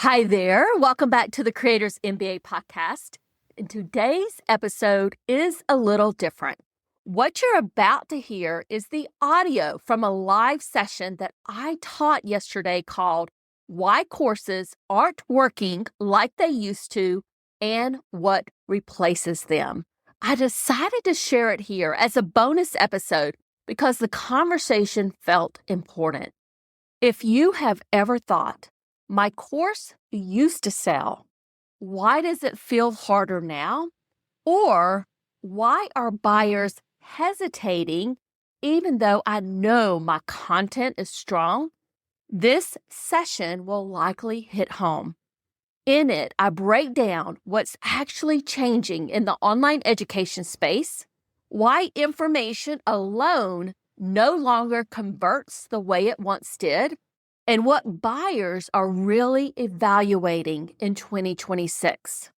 Hi there. Welcome back to the Creators MBA podcast. And today's episode is a little different. What you're about to hear is the audio from a live session that I taught yesterday called Why Courses Aren't Working Like They Used to and What Replaces Them. I decided to share it here as a bonus episode because the conversation felt important. If you have ever thought, my course used to sell, why does it feel harder now? Or why are buyers hesitating even though I know my content is strong? This session will likely hit home. In it, I break down what's actually changing in the online education space, why information alone no longer converts the way it once did, and what buyers are really evaluating in 2026.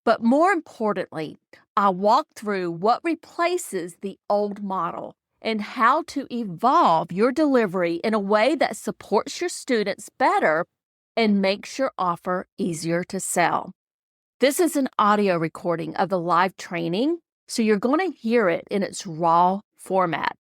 But more importantly, I walk through what replaces the old model and how to evolve your delivery in a way that supports your students better and makes your offer easier to sell. This is an audio recording of the live training, so you're going to hear it in its raw format.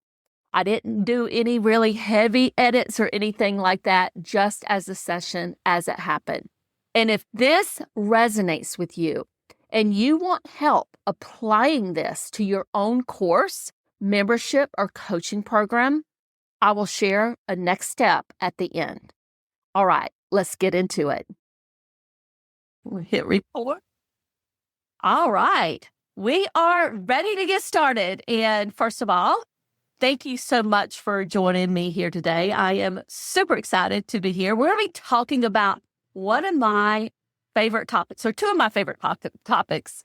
I didn't do any really heavy edits or anything like that, just as the session as it happened. And if this resonates with you and you want help applying this to your own course, membership, or coaching program, I will share a next step at the end. All right, let's get into it. We'll hit record. All right, we are ready to get started. And first of all, thank you so much for joining me here today. I am super excited to be here. We're going to be talking about one of my favorite topics, or two of my favorite topics,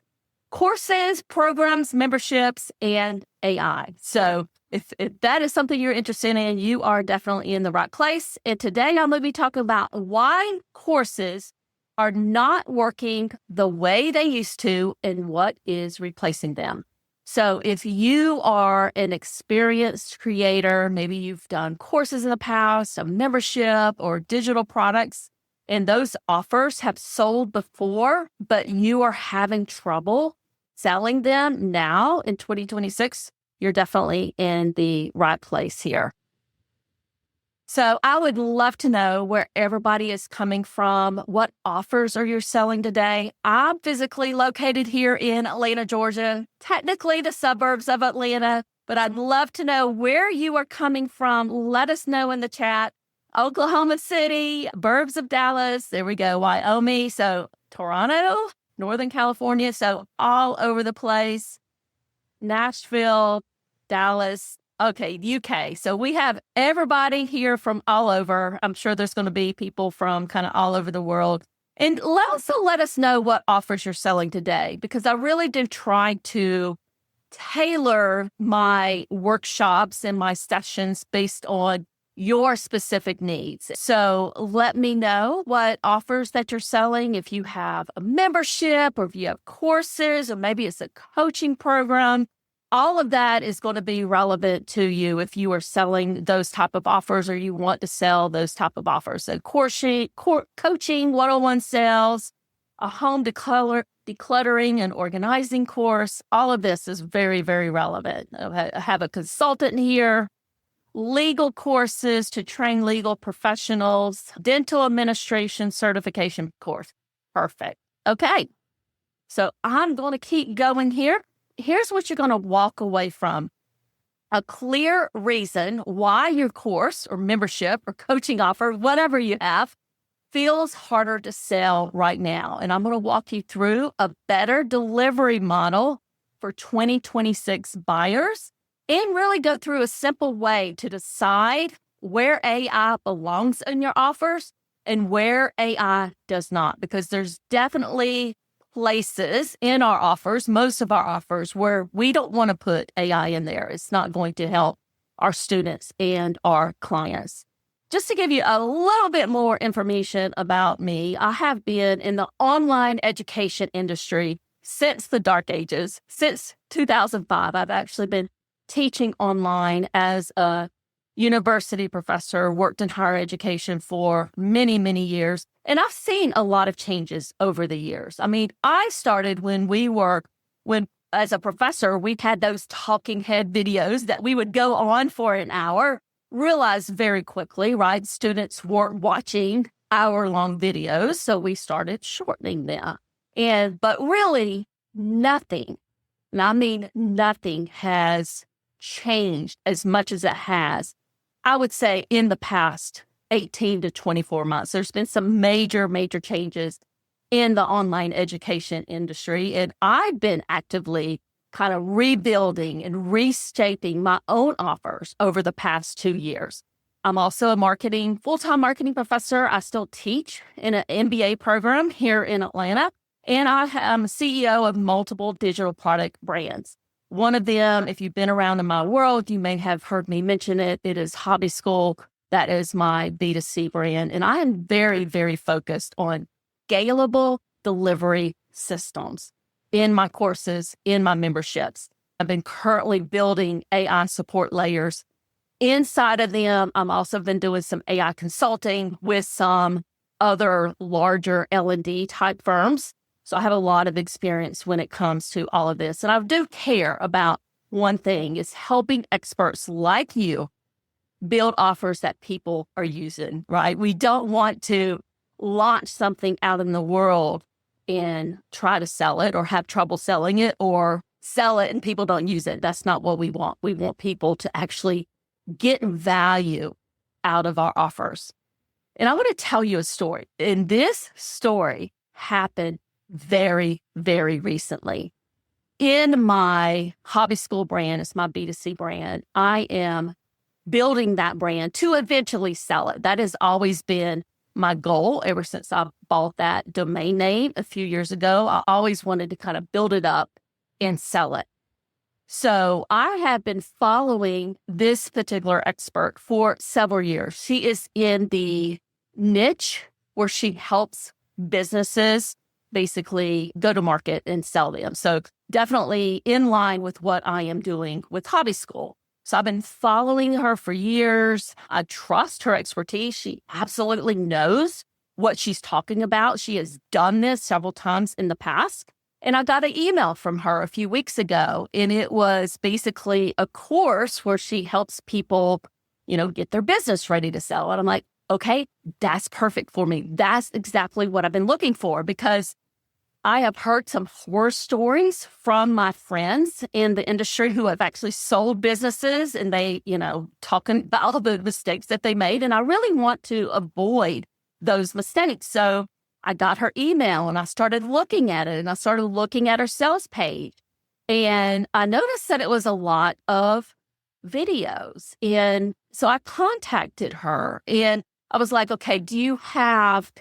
courses, programs, memberships, and AI. So if that is something you're interested in, you are definitely in the right place. And today I'm going to be talking about why courses are not working the way they used to and what is replacing them. So if you are an experienced creator, maybe you've done courses in the past, a membership or digital products, and those offers have sold before, but you are having trouble selling them now in 2026, you're definitely in the right place here. So I would love to know where everybody is coming from. What offers are you selling today? I'm physically located here in Atlanta, Georgia, technically the suburbs of Atlanta, but I'd love to know where you are coming from. Let us know in the chat. Oklahoma City, burbs of Dallas, there we go, Wyoming, so Toronto, Northern California, so all over the place, Nashville, Dallas, okay, UK. So we have everybody here from all over. I'm sure there's going to be people from kind of all over the world. And also let us know what offers you're selling today, because I really do try to tailor my workshops and my sessions based on your specific needs. So let me know what offers that you're selling. If you have a membership or if you have courses or maybe it's a coaching program, all of that is going to be relevant to you if you are selling those type of offers or you want to sell those type of offers. So coaching, one-on-one sales, a home decluttering and organizing course, all of this is very, very relevant. I have a consultant here, legal courses to train legal professionals, dental administration certification course. Perfect. Okay. So I'm going to keep going here. Here's what you're going to walk away from. A clear reason why your course or membership or coaching offer, whatever you have, feels harder to sell right now. And I'm going to walk you through a better delivery model for 2026 buyers and really go through a simple way to decide where AI belongs in your offers and where AI does not, because there's definitely places in our offers, most of our offers, where we don't want to put AI in there. It's not going to help our students and our clients. Just to give you a little bit more information about me, I have been in the online education industry since the dark ages, since 2005. I've actually been teaching online as a university professor, worked in higher education for many, many years. And I've seen a lot of changes over the years. I mean, I started when as a professor, we had those talking head videos that we would go on for an hour, realized very quickly, right? Students weren't watching hour-long videos, so we started shortening them. But really, nothing, and I mean nothing, has changed as much as it has, I would say, in the past 18 to 24 months. There's been some major, major changes in the online education industry, and I've been actively kind of rebuilding and reshaping my own offers over the past 2 years. I'm also a full-time marketing professor. I still teach in an MBA program here in Atlanta, and I'm CEO of multiple digital product brands. One of them, if you've been around in my world, you may have heard me mention it. It is Hobby School. That is my B2C brand. And I am very, very focused on scalable delivery systems in my courses, in my memberships. I've been currently building AI support layers inside of them. I'm also been doing some AI consulting with some other larger L&D type firms. So I have a lot of experience when it comes to all of this. And I do care about one thing, is helping experts like you build offers that people are using, right? We don't want to launch something out in the world and try to sell it or have trouble selling it, or sell it and people don't use it. That's not what we want. We want people to actually get value out of our offers. And I want to tell you a story. And this story happened very, very recently. In my Hobby School brand, it's my B2C brand, I am building that brand to eventually sell it. That has always been my goal ever since I bought that domain name a few years ago. I always wanted to kind of build it up and sell it. So I have been following this particular expert for several years. She is in the niche where she helps businesses basically go to market and sell them. So definitely in line with what I am doing with Hobby School. So I've been following her for years. I trust her expertise. She absolutely knows what she's talking about. She has done this several times in the past. And I got an email from her a few weeks ago, and it was basically a course where she helps people, get their business ready to sell. And I'm like, okay, that's perfect for me. That's exactly what I've been looking for, because I have heard some horror stories from my friends in the industry who have actually sold businesses, and they, talking about all the mistakes that they made. And I really want to avoid those mistakes. So I got her email and I started looking at it, and I started looking at her sales page, and I noticed that it was a lot of videos. And so I contacted her and I was like, okay, do you have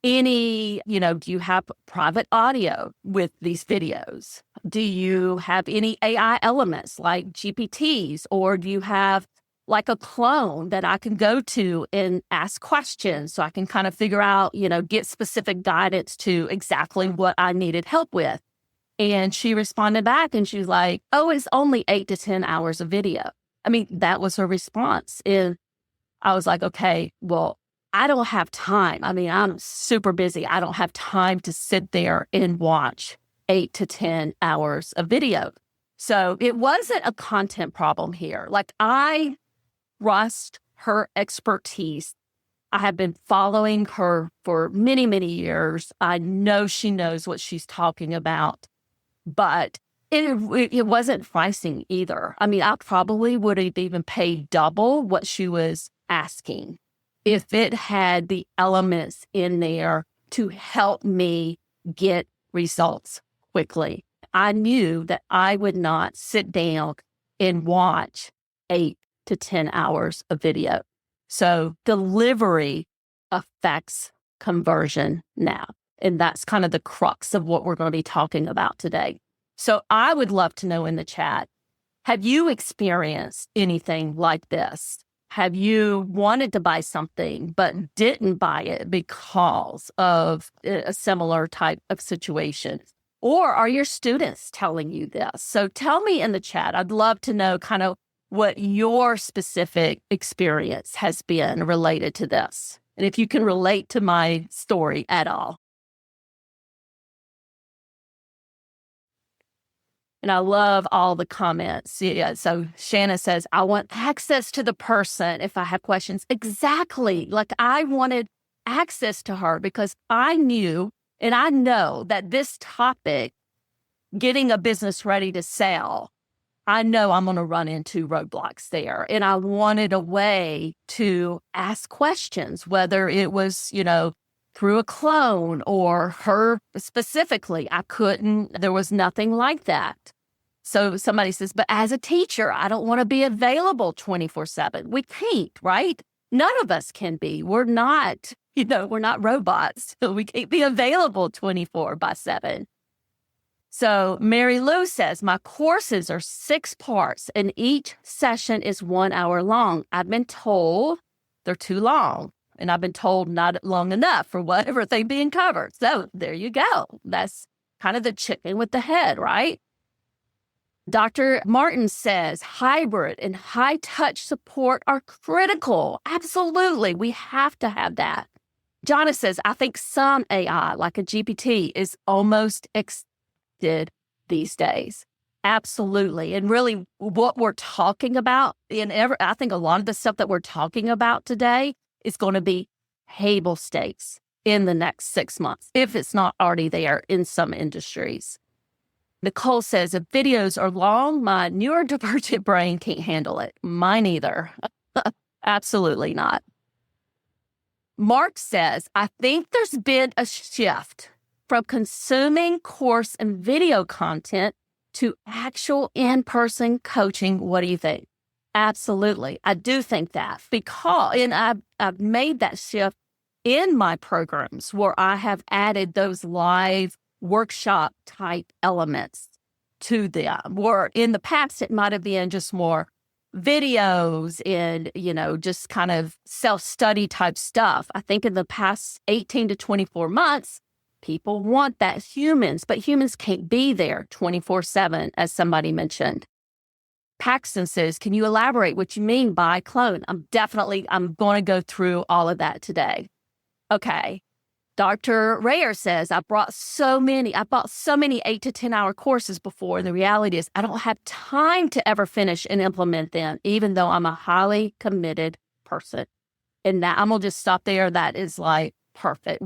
do you have private audio with these videos? Do you have any AI elements like GPTs, or do you have like a clone that I can go to and ask questions so I can kind of figure out, get specific guidance to exactly what I needed help with? And she responded back and she was like, oh, it's only 8 to 10 hours of video. I mean, that was her response. And I was like, okay, well, I don't have time. I mean, I'm super busy. I don't have time to sit there and watch 8 to 10 hours of video. So it wasn't a content problem here. Like, I trust her expertise. I have been following her for many, many years. I know she knows what she's talking about, but it wasn't pricing either. I mean, I probably would have even paid double what she was asking if it had the elements in there to help me get results quickly. I knew that I would not sit down and watch 8 to 10 hours of video. So delivery affects conversion now. And that's kind of the crux of what we're going to be talking about today. So I would love to know in the chat, have you experienced anything like this? Have you wanted to buy something but didn't buy it because of a similar type of situation? Or are your students telling you this? So tell me in the chat. I'd love to know kind of what your specific experience has been related to this, and if you can relate to my story at all. And I love all the comments. Yeah, so Shanna says, I want access to the person if I have questions. Exactly. Like I wanted access to her because I knew and I know that this topic, getting a business ready to sell, I know I'm going to run into roadblocks there. And I wanted a way to ask questions, whether it was, through a clone or her specifically. There was nothing like that. So somebody says, but as a teacher, I don't want to be available 24/7. We can't, right? None of us can be. We're not, we're not robots. So we can't be available 24/7. So Mary Lou says, my courses are 6 parts and each session is 1 hour long. I've been told they're too long. And I've been told not long enough for everything being covered. So there you go. That's kind of the chicken with the head, right? Dr. Martin says hybrid and high touch support are critical. Absolutely. We have to have that. Jonna says, I think some AI, like a GPT, is almost extended these days. Absolutely. And really what we're talking about, I think a lot of the stuff that we're talking about today is going to be table stakes in the next 6 months, if it's not already there in some industries. Nicole says, if videos are long, my neurodivergent brain can't handle it. Mine either. Absolutely not. Mark says, I think there's been a shift from consuming course and video content to actual in-person coaching. What do you think? Absolutely. I do think that and I've made that shift in my programs where I have added those live workshop type elements to them, where in the past it might have been just more videos and, just kind of self-study type stuff. I think in the past 18 to 24 months, people want that but humans can't be there 24/7, as somebody mentioned. Paxton says, can you elaborate what you mean by clone? I'm going to go through all of that today. Okay. Dr. Rayer says, I bought so many 8 to 10 hour courses before. The reality is I don't have time to ever finish and implement them, even though I'm a highly committed person. And that I'm going to just stop there. That is like perfect.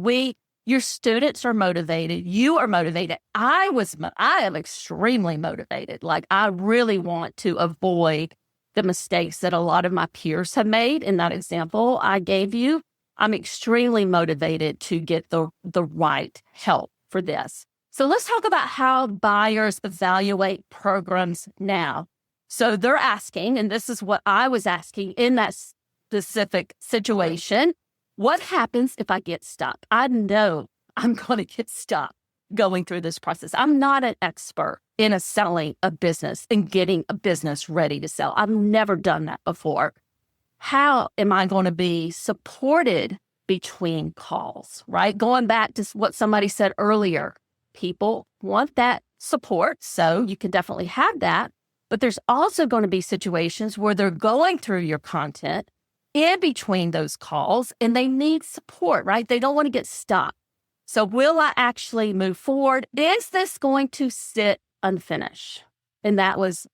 Your students are motivated. You are motivated. I am extremely motivated. Like I really want to avoid the mistakes that a lot of my peers have made in that example I gave you. I'm extremely motivated to get the right help for this. So let's talk about how buyers evaluate programs now. So they're asking, and this is what I was asking in that specific situation, what happens if I get stuck? I know I'm going to get stuck going through this process. I'm not an expert in selling a business and getting a business ready to sell. I've never done that before. How am I going to be supported between calls, right? Going back to what somebody said earlier, people want that support, so you can definitely have that. But there's also going to be situations where they're going through your content in between those calls and they need support, right? They don't want to get stuck. So will I actually move forward? Is this going to sit unfinished? And that was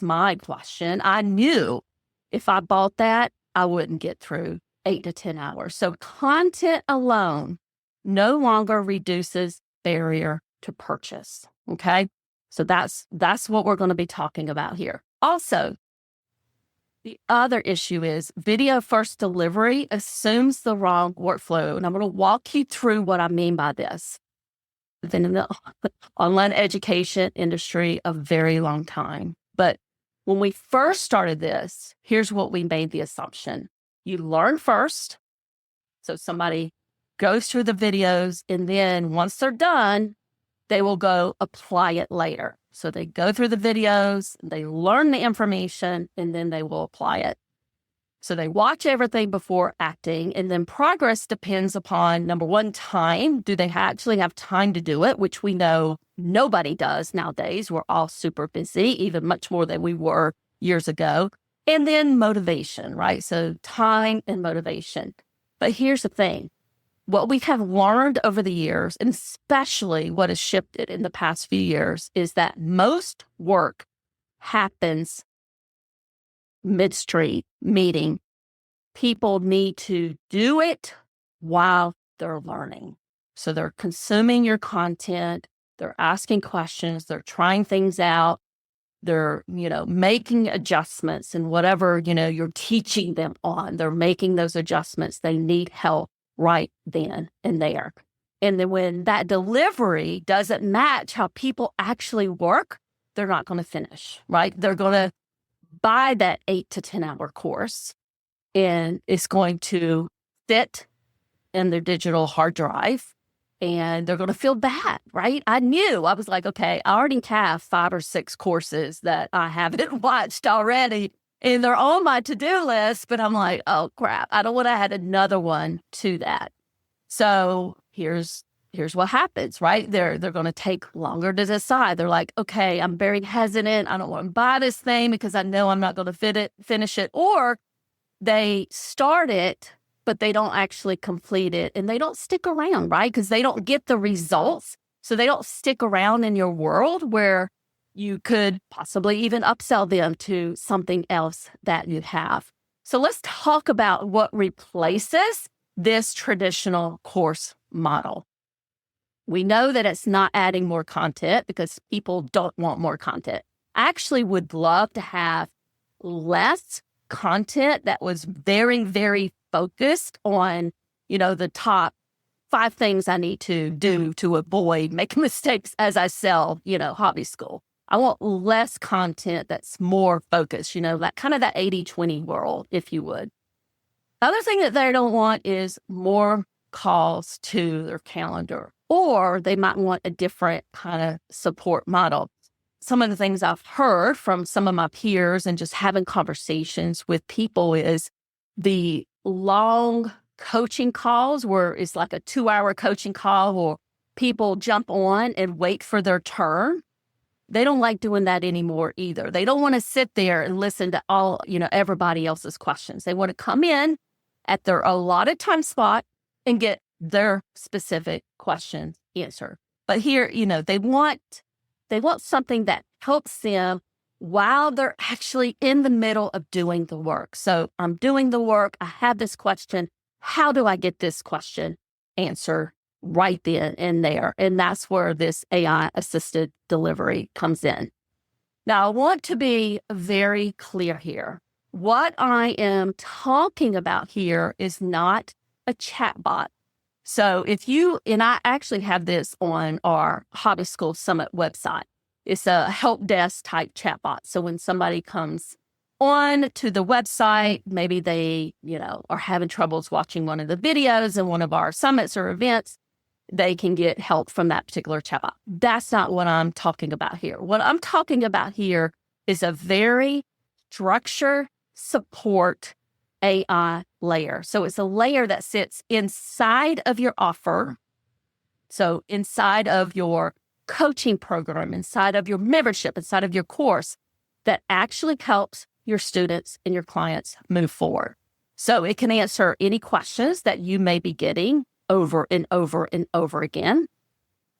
my question. I knew if I bought that, I wouldn't get through 8 to 10 hours. So content alone no longer reduces barrier to purchase. Okay. So that's what we're going to be talking about here. Also, the other issue is video first delivery assumes the wrong workflow. And I'm going to walk you through what I mean by this. I've been in the online education industry a very long time. But when we first started this, here's what we made the assumption. You learn first. So somebody goes through the videos, and then once they're done, they will go apply it later. So they go through the videos, they learn the information, and then they will apply it. So they watch everything before acting, and then progress depends upon, number one, time. Do they actually have time to do it? Which we know nobody does nowadays. We're all super busy, even much more than we were years ago. And then motivation, right? So time and motivation. But here's the thing. What we have learned over the years, and especially what has shifted in the past few years, is that most work happens midstream, meaning people need to do it while they're learning. So they're consuming your content, they're asking questions, they're trying things out, they're, making adjustments and whatever, you're teaching them on, they're making those adjustments. They need help right then and there. And then when that delivery doesn't match how people actually work, they're not going to finish, right? They're going to buy that 8 to 10 hour course and it's going to sit in their digital hard drive and they're going to feel bad, right? I was like, okay, I already have 5 or 6 courses that I haven't watched already and they're on my to-do list, but I'm like, oh crap, I don't want to add another one to that. So here's what happens, right? They're going to take longer to decide. They're like, okay, I'm very hesitant. I don't want to buy this thing because I know I'm not going to finish it. Or they start it, but they don't actually complete it and they don't stick around, right? Because they don't get the results. So they don't stick around in your world where you could possibly even upsell them to something else that you have. So let's talk about what replaces this traditional course model. We know that it's not adding more content because people don't want more content. I actually would love to have less content that was very, very focused on, the top 5 things I need to do to avoid making mistakes as I sell, hobby school. I want less content that's more focused, that kind of that 80-20 world, if you would. The other thing that they don't want is more calls to their calendar, or they might want a different kind of support model. Some of the things I've heard from some of my peers and just having conversations with people is the long coaching calls where it's like a 2-hour coaching call or people jump on and wait for their turn. They don't like doing that anymore either. They don't want to sit there and listen to all, everybody else's questions. They want to come in at their allotted time spot and get their specific questions answered. But here, they want something that helps them while they're actually in the middle of doing the work. So I'm doing the work. I have this question. How do I get this question answered right then and there? And that's where this AI assisted delivery comes in. Now, I want to be very clear here. What I am talking about here is not a chatbot. So and I actually have this on our Hobby School Summit website. It's a help desk type chatbot. So when somebody comes on to the website, maybe they, are having troubles watching one of the videos in one of our summits or events, they can get help from that particular chatbot. That's not what I'm talking about here. What I'm talking about here is a very structured support AI layer. So it's a layer that sits inside of your offer. So inside of your coaching program, inside of your membership, inside of your course, that actually helps your students and your clients move forward. So it can answer any questions that you may be getting over and over and over again.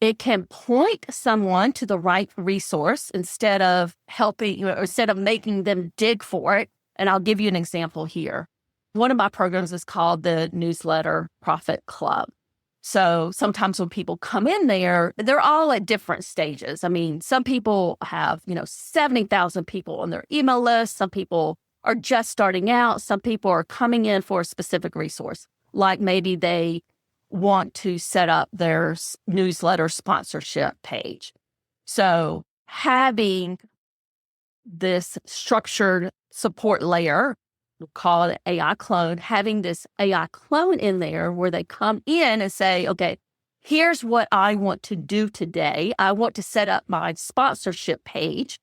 It can point someone to the right resource instead of instead of making them dig for it. And I'll give you an example here. One of my programs is called the Newsletter Profit Club. So sometimes when people come in there, they're all at different stages. I mean, some people have, 70,000 people on their email list. Some people are just starting out. Some people are coming in for a specific resource, like maybe they want to set up their newsletter sponsorship page. So having this structured support layer, we'll call it AI clone, having this AI clone in there where they come in and say, okay, here's what I want to do today. I want to set up my sponsorship page.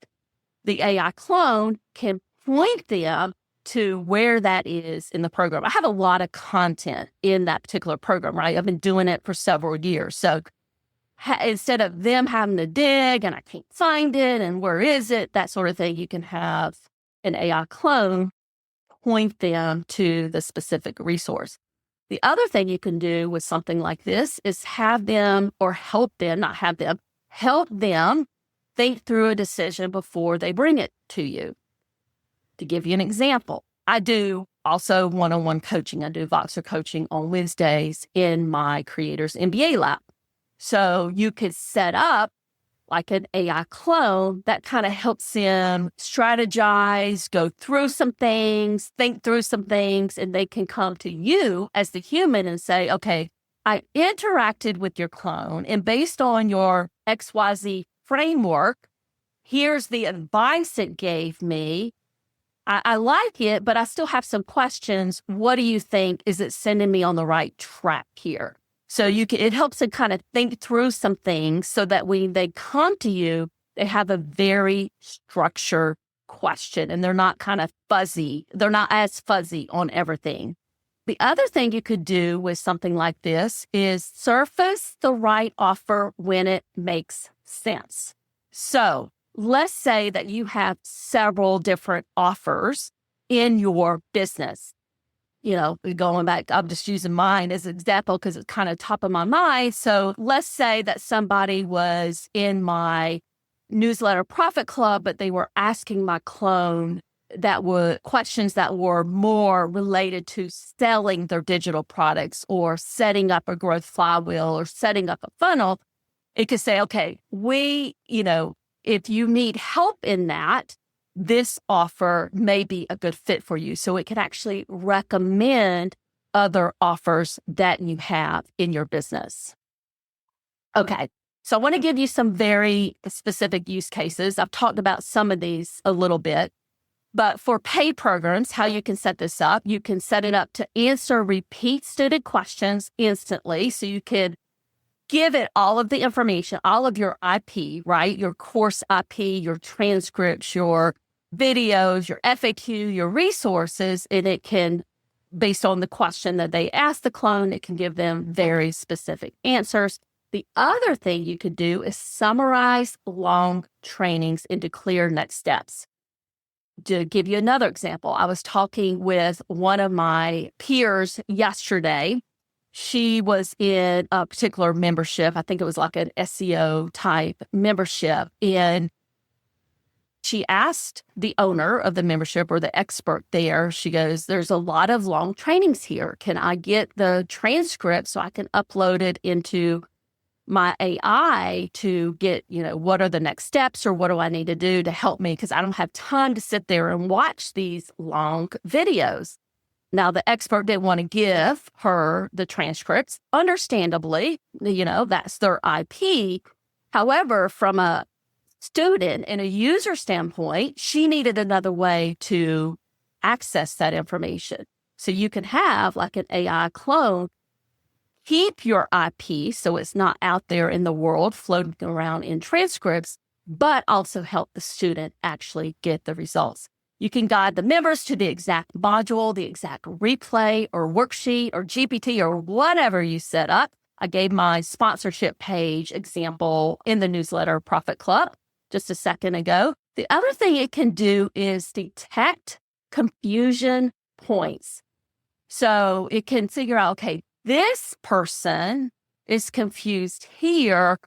The AI clone can point them to where that is in the program. I have a lot of content in that particular program, right? I've been doing it for several years. So instead of them having to dig and I can't find it and where is it, that sort of thing, you can have an AI clone, point them to the specific resource. The other thing you can do with something like this is have them or help them, not have them, help them think through a decision before they bring it to you. To give you an example, I do also one-on-one coaching. I do Voxer coaching on Wednesdays in my Creators MBA lab. So you could set up like an AI clone that kind of helps them strategize, go through some things, think through some things, and they can come to you as the human and say, okay, I interacted with your clone, and based on your XYZ framework, here's the advice it gave me. I like it, but I still have some questions. What do you think? Is it sending me on the right track here? So it helps them kind of think through some things so that when they come to you, they have a very structured question and they're not kind of fuzzy. They're not as fuzzy on everything. The other thing you could do with something like this is surface the right offer when it makes sense. So let's say that you have several different offers in your business. Going back, I'm just using mine as an example because it's kind of top of my mind. So let's say that somebody was in my newsletter Profit Club, but they were asking my clone that were questions that were more related to selling their digital products or setting up a growth flywheel or setting up a funnel. It could say, okay, if you need help in that, this offer may be a good fit for you. So it can actually recommend other offers that you have in your business. Okay, so I want to give you some very specific use cases. I've talked about some of these a little bit, but for paid programs, how you can set this up, you can set it up to answer repeat student questions instantly. So you could give it all of the information, all of your IP, right? Your course IP, your transcripts, your videos, your FAQ, your resources, and it can, based on the question that they ask the clone, it can give them very specific answers. The other thing you could do is summarize long trainings into clear next steps. To give you another example, I was talking with one of my peers yesterday. She was in a particular membership. I think it was like an SEO type membership. And she asked the owner of the membership or the expert there, she goes, there's a lot of long trainings here. Can I get the transcript so I can upload it into my AI to get, what are the next steps or what do I need to do to help me? Because I don't have time to sit there and watch these long videos. Now, the expert didn't want to give her the transcripts. Understandably, that's their IP. However, from a student and a user standpoint, she needed another way to access that information. So you can have like an AI clone, keep your IP so it's not out there in the world floating around in transcripts, but also help the student actually get the results. You can guide the members to the exact module, the exact replay or worksheet or GPT or whatever you set up. I gave my sponsorship page example in the newsletter Profit Club just a second ago. The other thing it can do is detect confusion points. So it can figure out, okay, this person is confused here.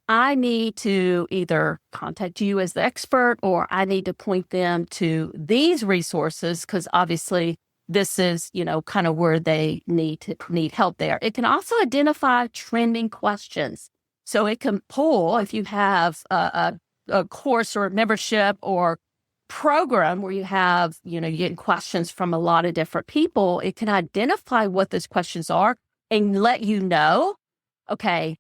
I need to either contact you as the expert or I need to point them to these resources because obviously this is, kind of where they need help there. It can also identify trending questions. So it can pull, if you have a course or a membership or program where you have, you're getting questions from a lot of different people, it can identify what those questions are and let you know, okay,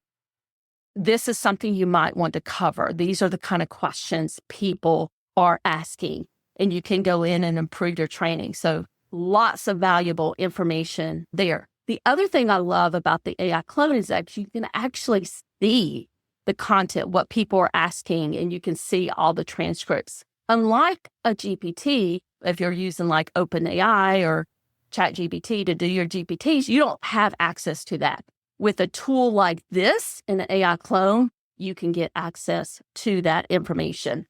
this is something you might want to cover. These are the kind of questions people are asking, and you can go in and improve your training. So lots of valuable information there. The other thing I love about the AI clone is that you can actually see the content, what people are asking, and you can see all the transcripts. Unlike a GPT, if you're using like OpenAI or ChatGPT to do your GPTs, you don't have access to that. With a tool like this, an AI clone, you can get access to that information.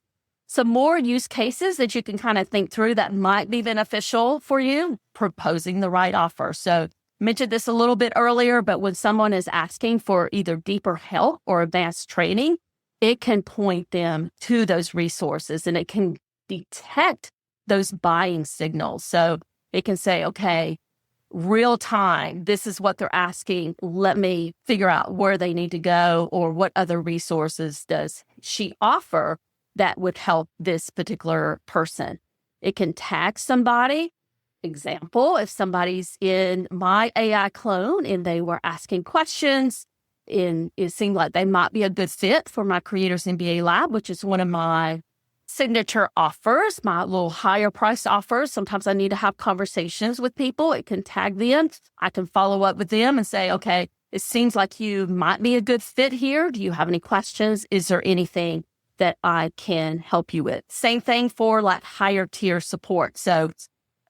Some more use cases that you can kind of think through that might be beneficial for you, proposing the right offer. So mentioned this a little bit earlier, but when someone is asking for either deeper help or advanced training, it can point them to those resources and it can detect those buying signals. So it can say, okay, real time, this is what they're asking. Let me figure out where they need to go or what other resources does she offer that would help this particular person. It can tag somebody. Example, if somebody's in my AI clone and they were asking questions and it seemed like they might be a good fit for my Creators MBA Lab, which is one of my signature offers, my little higher price offers. Sometimes I need to have conversations with people. It can tag them. I can follow up with them and say, okay, it seems like you might be a good fit here. Do you have any questions? Is there anything that I can help you with? Same thing for like higher tier support. So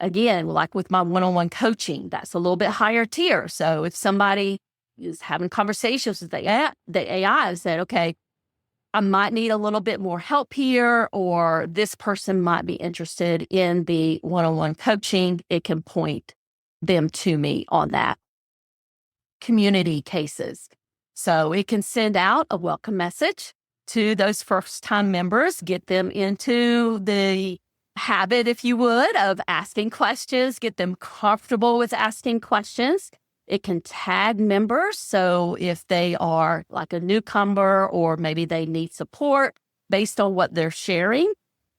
again, like with my one-on-one coaching, that's a little bit higher tier. So if somebody is having conversations with the AI and said, okay, I might need a little bit more help here, or this person might be interested in the one-on-one coaching, it can point them to me on that. Community cases. So it can send out a welcome message to those first-time members, get them into the habit, if you would, of asking questions, get them comfortable with asking questions. It can tag members. So if they are like a newcomer or maybe they need support based on what they're sharing,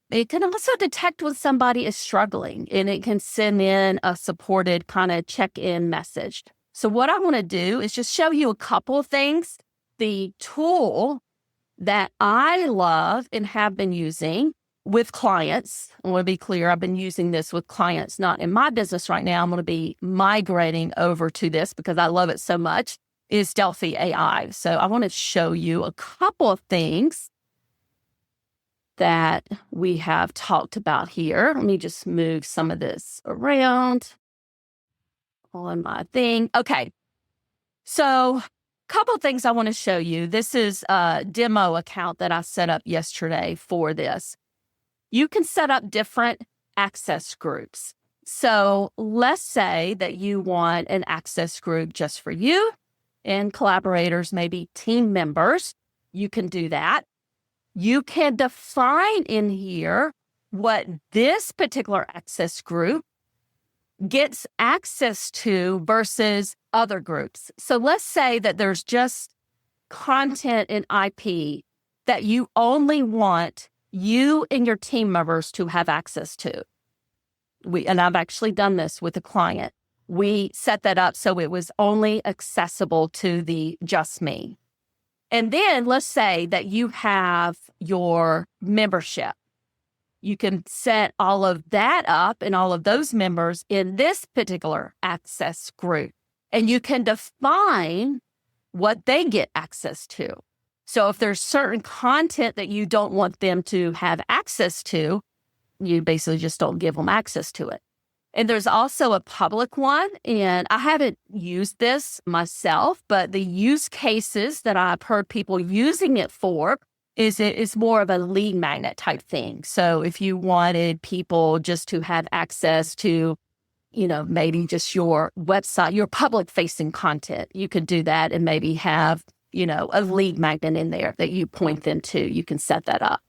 it can also detect when somebody is struggling and it can send in a supported kind of check-in message. So what I want to do is just show you a couple of things. The tool that I love and have been using with clients, I want to be clear, I've been using this with clients, not in my business right now. I'm going to be migrating over to this because I love it so much, is Delphi AI. So I want to show you a couple of things that we have talked about here. Let me just move some of this around on my thing. Okay. So couple of things I want to show you. This is a demo account that I set up yesterday for this. You can set up different access groups. So let's say that you want an access group just for you and collaborators, maybe team members. You can do that. You can define in here what this particular access group gets access to versus other groups. So let's say that there's just content and IP that you only want you and your team members to have access to. And I've actually done this with a client. We set that up so it was only accessible to the just me. And then let's say that you have your membership. You can set all of that up and all of those members in this particular access group. And you can define what they get access to. So if there's certain content that you don't want them to have access to, you basically just don't give them access to it. And there's also a public one, and I haven't used this myself, but the use cases that I've heard people using it for is it's more of a lead magnet type thing. So if you wanted people just to have access to, maybe just your website, your public facing content, you could do that and maybe have, a lead magnet in there that you point them to. You can set that up.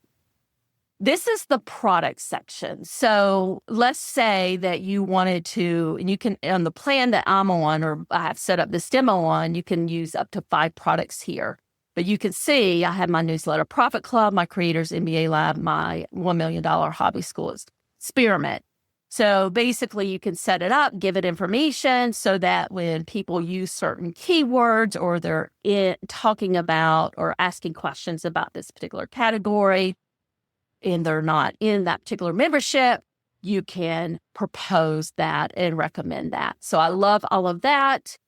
This is the product section. So let's say that you wanted to, and you can, on the plan that I'm on, or I have set up this demo on, you can use up to 5 products here. But you can see I have my newsletter Profit Club, my Creators MBA Lab, my $1 million hobby school experiment. So basically you can set it up, give it information so that when people use certain keywords or they're talking about or asking questions about this particular category and they're not in that particular membership, you can propose that and recommend that. So I love all of that.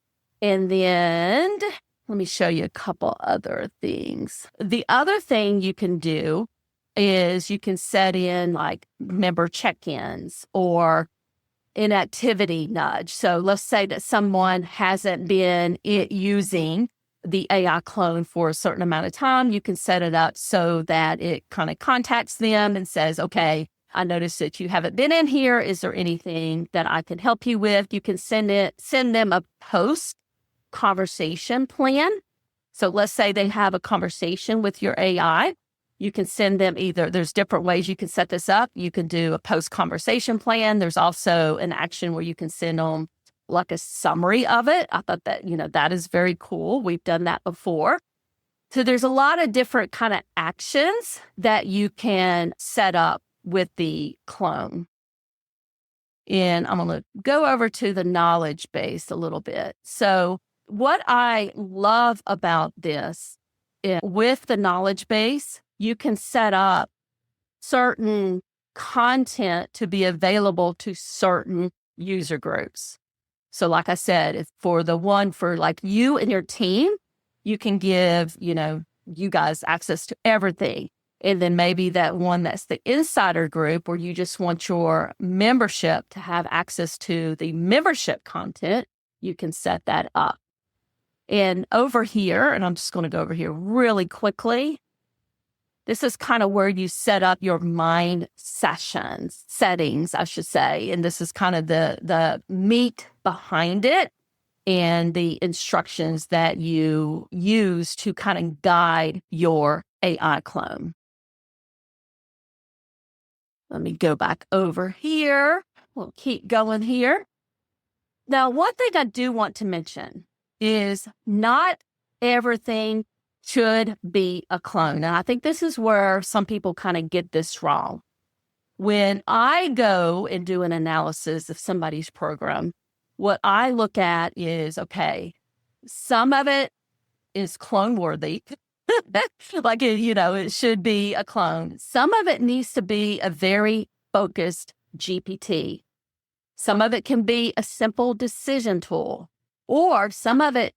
And then let me show you a couple other things. The other thing you can do is you can set in like member check-ins or an activity nudge. So let's say that someone hasn't been using the AI clone for a certain amount of time. You can set it up so that it kind of contacts them and says, okay, I noticed that you haven't been in here. Is there anything that I can help you with? You can send them a post conversation plan. So let's say they have a conversation with your AI. You can send them there's different ways you can set this up. You can do a post conversation plan. There's also an action where you can send them like a summary of it. I thought that, that is very cool. We've done that before. So there's a lot of different kind of actions that you can set up with the clone. And I'm going to go over to the knowledge base a little bit. So what I love about this is with the knowledge base, you can set up certain content to be available to certain user groups. So like I said, if for like you and your team, you can give, you guys access to everything. And then maybe that one that's the insider group where you just want your membership to have access to the membership content, you can set that up. And over here, and I'm just going to go over here really quickly. This is kind of where you set up your mind settings, I should say. And this is kind of the meat behind it and the instructions that you use to kind of guide your AI clone. Let me go back over here. We'll keep going here. Now, one thing I do want to mention is not everything should be a clone. And I think this is where some people kind of get this wrong. When I go and do an analysis of somebody's program, what I look at is, okay, some of it is clone worthy. Like, it should be a clone. Some of it needs to be a very focused GPT. Some of it can be a simple decision tool, or some of it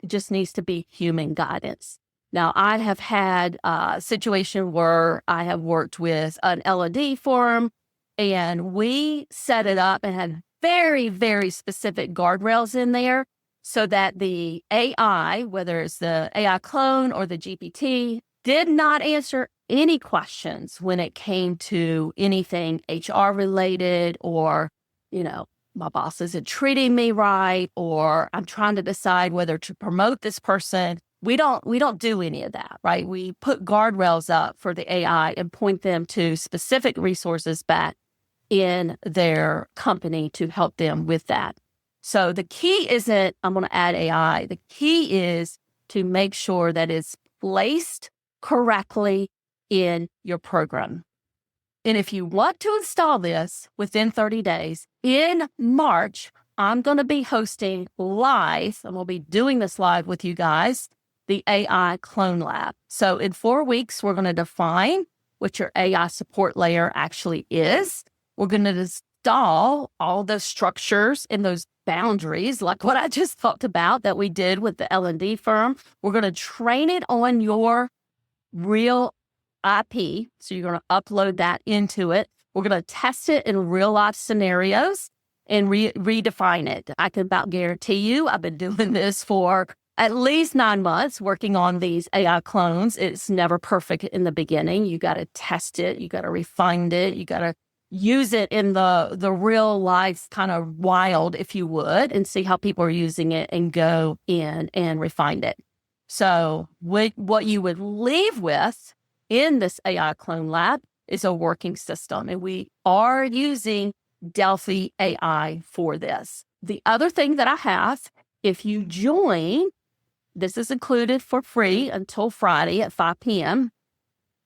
just needs to be human guidance. Now, I have had a situation where I have worked with an L&D firm, and we set it up and had very, very specific guardrails in there so that the AI, whether it's the AI clone or the GPT, did not answer any questions when it came to anything HR related or, my boss isn't treating me right, or I'm trying to decide whether to promote this person. We don't do any of that, right? We put guardrails up for the AI and point them to specific resources back in their company to help them with that. So the key isn't, I'm going to add AI. The key is to make sure that it's placed correctly in your program. And if you want to install this within 30 days, in March, I'm going to be hosting live, and we'll be doing this live with you guys, the AI Clone Lab. So in 4 weeks, we're going to define what your AI support layer actually is. We're going to install all those structures and those boundaries, like what I just talked about that we did with the L&D firm. We're going to train it on your real IP. So you're going to upload that into it. We're going to test it in real life scenarios and redefine it. I can about guarantee you, I've been doing this for at least 9 months working on these AI clones. It's never perfect in the beginning. You got to test it. You got to refine it. You got to use it in the real life kind of wild, if you would, and see how people are using it and go in and refine it. So what you would leave with in this AI Clone Lab is a working system. And we are using Delphi AI for this. The other thing that I have, if you join, this is included for free until Friday at 5 p.m.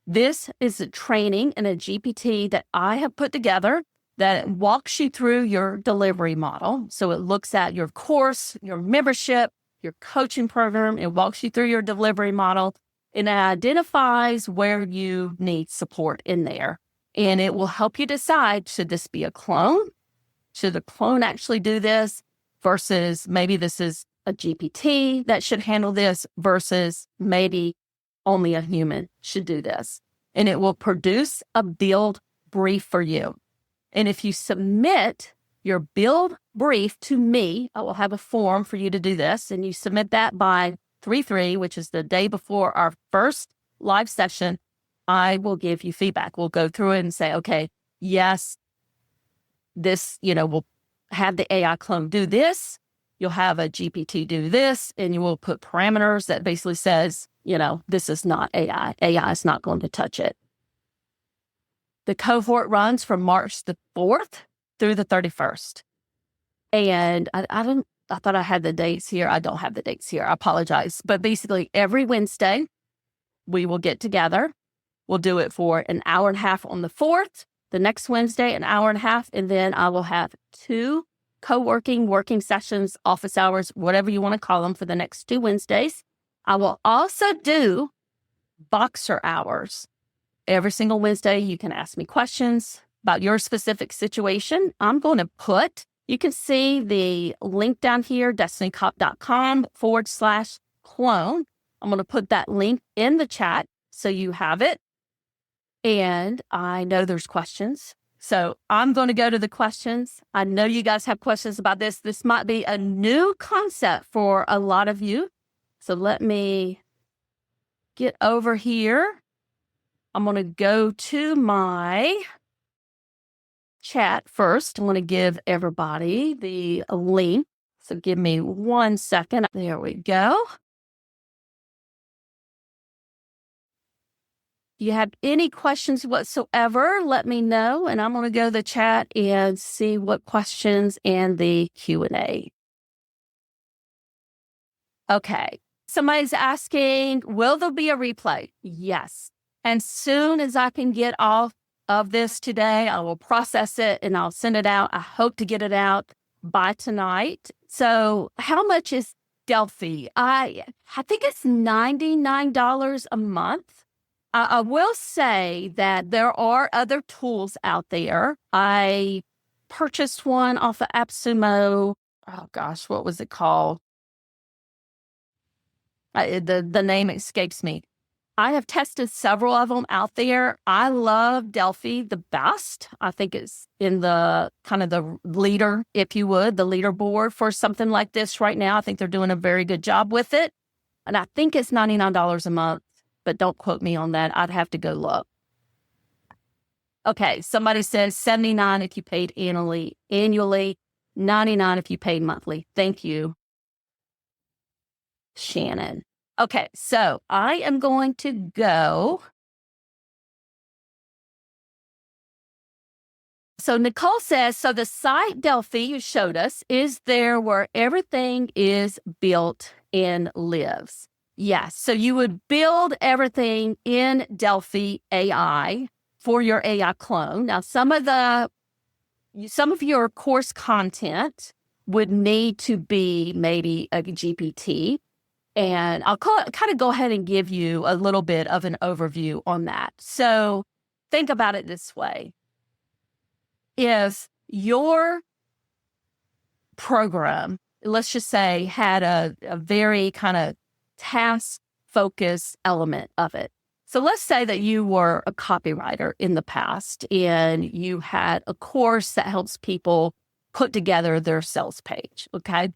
This is a training and a GPT that I have put together that walks you through your delivery model. So it looks at your course, your membership, your coaching program. It walks you through your delivery model and it identifies where you need support in there. And it will help you decide, should this be a clone? Should the clone actually do this? Versus maybe this is a GPT that should handle this versus maybe only a human should do this. And it will produce a build brief for you. And if you submit your build brief to me, I will have a form for you to do this. And you submit that by 3/3, which is the day before our first live session, I will give you feedback. We'll go through it and say, okay, yes, this, we'll have the AI clone do this. You'll have a GPT do this, and you will put parameters that basically says, this is not AI. AI is not going to touch it. The cohort runs from March the 4th through the 31st. And I thought I had the dates here. I don't have the dates here. I apologize. But basically, every Wednesday, we will get together. We'll do it for an hour and a half on the 4th. The next Wednesday, an hour and a half. And then I will have 2 working sessions, office hours, whatever you want to call them, for the next 2 Wednesdays. I will also do Voxer hours. Every single Wednesday, you can ask me questions about your specific situation. I'm going to you can see the link down here, destinycop.com/clone. I'm going to put that link in the chat so you have it. And I know there's questions. So I'm going to go to the questions. I know you guys have questions about this. This might be a new concept for a lot of you. So let me get over here. I'm going to go to my chat first. I'm going to give everybody the link. So give me 1 second. There we go. If you have any questions whatsoever, let me know, and I'm going to go to the chat and see what questions and the Q&A. Okay. Somebody's asking, will there be a replay? Yes. And soon as I can get off of this today, I will process it and I'll send it out. I hope to get it out by tonight. So how much is Delphi? I think it's $99 a month. I will say that there are other tools out there. I purchased one off of AppSumo. Oh gosh, what was it called? The name escapes me. I have tested several of them out there. I love Delphi the best. I think it's in the kind of the leader, if you would, the leaderboard for something like this right now. I think they're doing a very good job with it. And I think it's $99 a month, but don't quote me on that. I'd have to go look. Okay, somebody says $79 if you paid annually, $99 if you paid monthly. Thank you, Shannon. Okay, so I am going to go. So Nicole says, so the site Delphi you showed us is there where everything is built and lives. Yes, so you would build everything in Delphi AI for your AI clone. Now, some of your course content would need to be maybe a GPT. And I'll kind of go ahead and give you a little bit of an overview on that. So think about it this way. If your program, let's just say, had a very kind of task-focused element of it. So let's say that you were a copywriter in the past and you had a course that helps people put together their sales page, okay?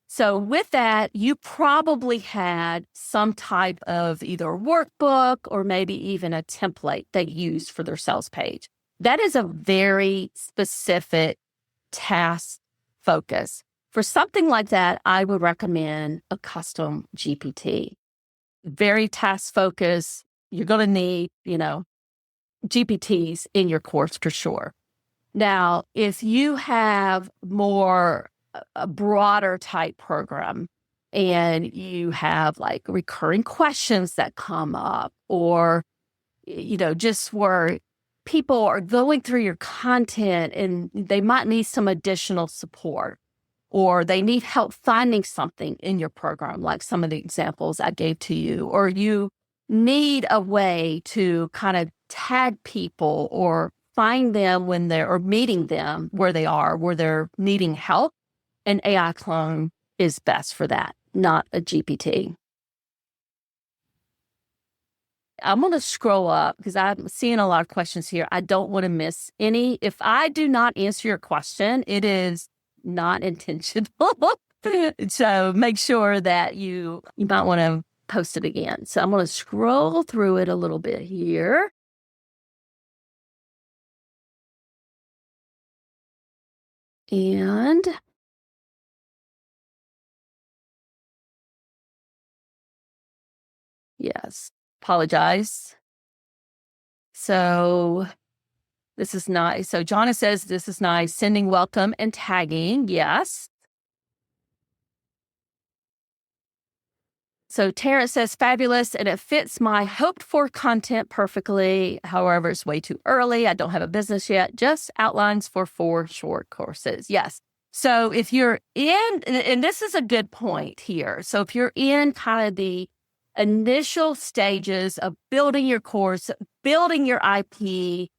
So with that, you probably had some type of either workbook or maybe even a template they used for their sales page. That is a very specific task focus. For something like that, I would recommend a custom GPT. Very task focused. You're going to need, GPTs in your course for sure. Now, if you have a broader type program and you have like recurring questions that come up or, just where people are going through your content and they might need some additional support or they need help finding something in your program, like some of the examples I gave to you, or you need a way to kind of tag people or find them or meeting them where they are, where they're needing help. An AI clone is best for that, not a GPT. I'm going to scroll up because I'm seeing a lot of questions here. I don't want to miss any. If I do not answer your question, it is not intentional. So make sure that you might want to post it again. So I'm going to scroll through it a little bit here. And yes, apologize. So this is nice. So Jonna says, this is nice. Sending welcome and tagging. Yes. So Terrence says, fabulous, and it fits my hoped for content perfectly. However, it's way too early. I don't have a business yet. Just outlines for 4 short courses. Yes. So if you're in, and this is a good point here. So if you're in kind of the initial stages of building your course, building your IP,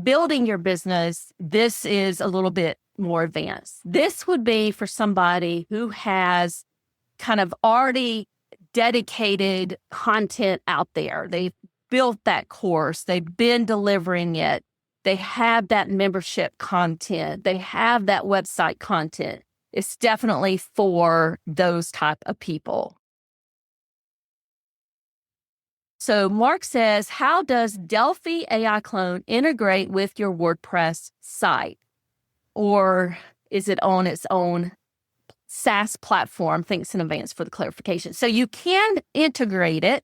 building your business, this is a little bit more advanced. This would be for somebody who has kind of already dedicated content out there. They've built that course. They've been delivering it. They have that membership content. They have that website content. It's definitely for those type of people. So Mark says, how does Delphi AI Clone integrate with your WordPress site? Or is it on its own SaaS platform? Thanks in advance for the clarification. So you can integrate it.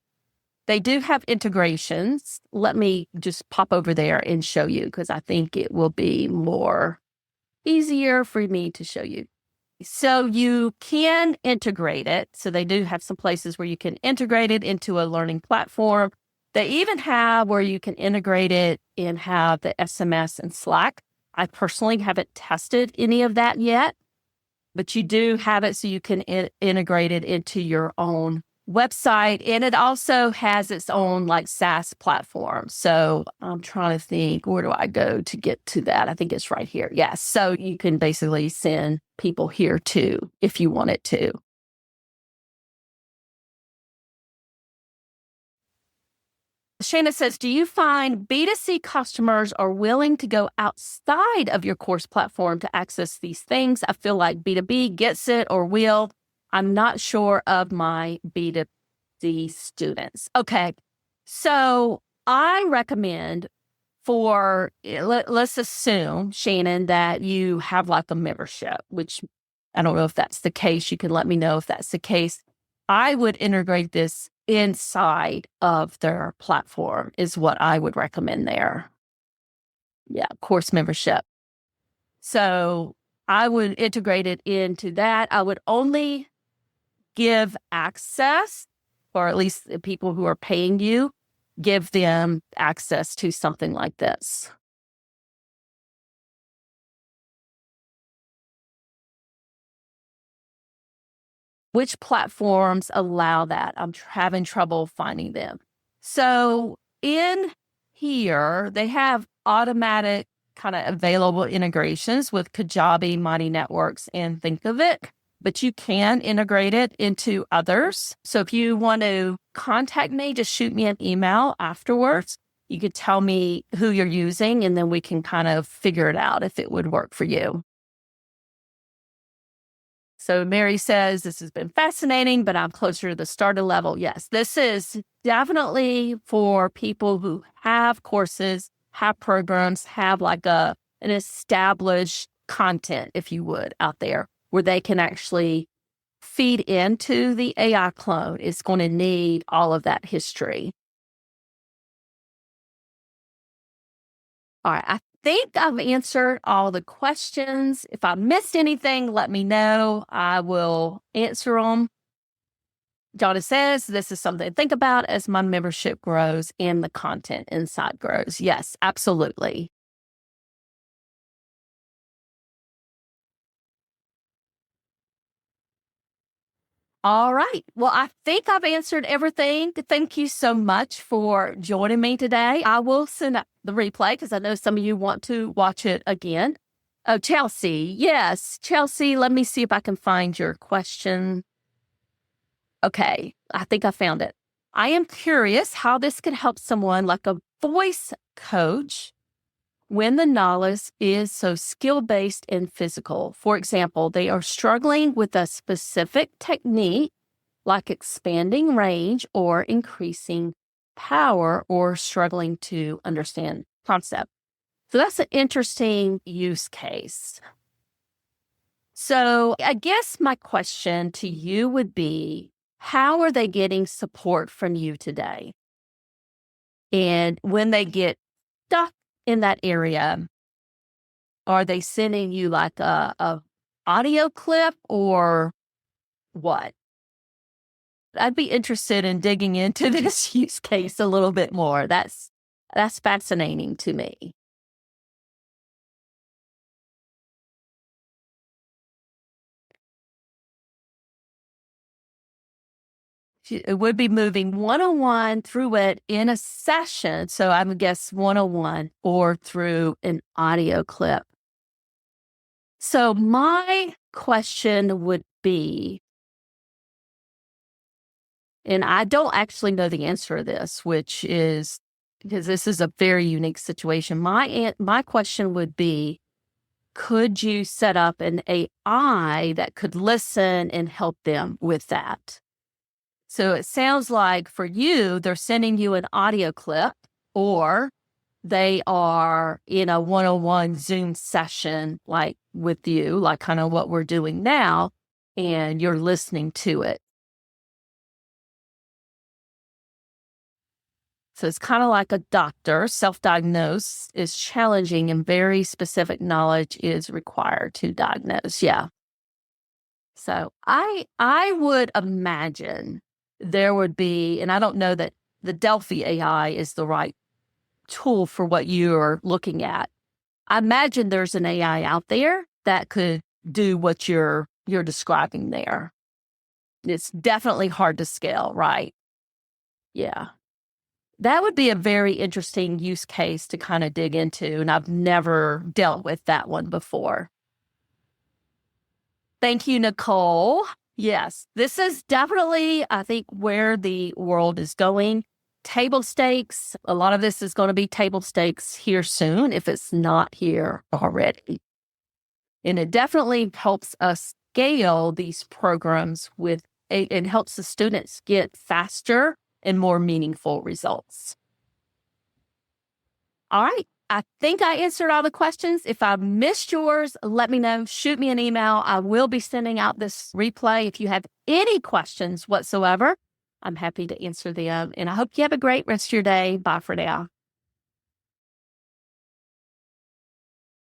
They do have integrations. Let me just pop over there and show you, because I think it will be more easier for me to show you. So you can integrate it. So they do have some places where you can integrate it into a learning platform. They even have where you can integrate it and have the SMS and Slack. I personally haven't tested any of that yet, but you do have it so you can integrate it into your own website. And it also has its own like SaaS platform. So I'm trying to think, where do I go to get to that? I think it's right here. Yes. So you can basically send people here too, if you wanted to. Shana says, do you find B2C customers are willing to go outside of your course platform to access these things? I feel like B2B gets it or will. I'm not sure of my B2C students. Okay. So I recommend for, let's assume, Shannon, that you have like a membership, which I don't know if that's the case. You can let me know if that's the case. I would integrate this inside of their platform is what I would recommend there. Yeah, course membership. So I would integrate it into that. I would only give access, or at least the people who are paying you, give them access to something like this. Which platforms allow that? I'm having trouble finding them. So in here, they have automatic kind of available integrations with Kajabi, Mighty Networks, and Thinkific, but you can integrate it into others. So if you want to contact me, just shoot me an email afterwards. You could tell me who you're using, and then we can kind of figure it out if it would work for you. So Mary says, this has been fascinating, but I'm closer to the starter level. Yes, this is definitely for people who have courses, have programs, have like an established content, if you would, out there where they can actually feed into the AI clone. It's going to need all of that history. All right, I think I've answered all the questions. If I missed anything, let me know. I will answer them. Jonna says, this is something to think about as my membership grows and the content inside grows. Yes, absolutely. All right. Well, I think I've answered everything. Thank you so much for joining me today. I will send up the replay because I know some of you want to watch it again. Oh, Chelsea. Yes, Chelsea, let me see if I can find your question. Okay, I think I found it. I am curious how this could help someone like a voice coach when the novice is so skill-based and physical. For example, they are struggling with a specific technique like expanding range or increasing power or struggling to understand concept. So that's an interesting use case. So I guess my question to you would be, how are they getting support from you today? And when they get stuck in that area, are they sending you like a audio clip or what? I'd be interested in digging into this use case a little bit more. That's fascinating to me. It would be moving one-on-one through it in a session. So I would guess one-on-one or through an audio clip. So my question would be, and I don't actually know the answer to this, which is because this is a very unique situation. My question would be, could you set up an AI that could listen and help them with that? So it sounds like for you, they're sending you an audio clip or they are in a one-on-one Zoom session, like with you, like kind of what we're doing now, and you're listening to it. So it's kind of like a doctor. Self-diagnose is challenging and very specific knowledge is required to diagnose. Yeah. So I would imagine there would be, and I don't know that the Delphi AI is the right tool for what you're looking at. I imagine there's an AI out there that could do what you're describing there. It's definitely hard to scale, right? Yeah. That would be a very interesting use case to kind of dig into, and I've never dealt with that one before. Thank you, Nicole. Yes, this is definitely, I think, where the world is going. Table stakes. A lot of this is going to be table stakes here soon, if it's not here already. And it definitely helps us scale these programs and helps the students get faster and more meaningful results. All right. I think I answered all the questions. If I missed yours, let me know. Shoot me an email. I will be sending out this replay. If you have any questions whatsoever, I'm happy to answer them. And I hope you have a great rest of your day. Bye for now.